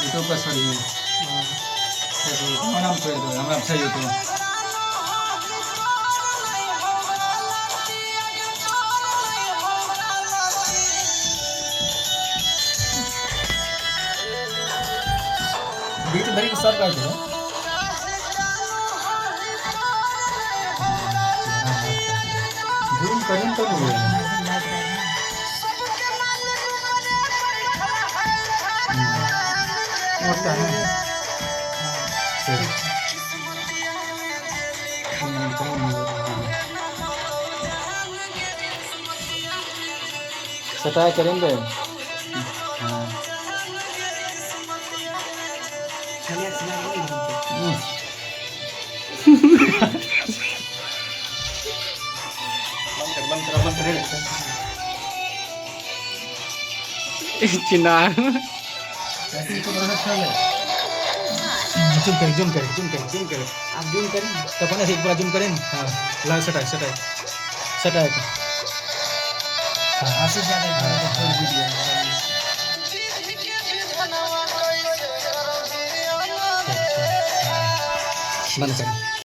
itu pas hari ini itu malam tuh itu malam saya itu begitu dari besar aja ya zoom करें तो नहीं मोटा है सटाया करेंगे हाँ Cina. जूम करें आप जूम करें तपन ऐसे पूरा जूम करें हाँ ला सटाए हाँ आशीष ज़्यादा वीडियो बंद करें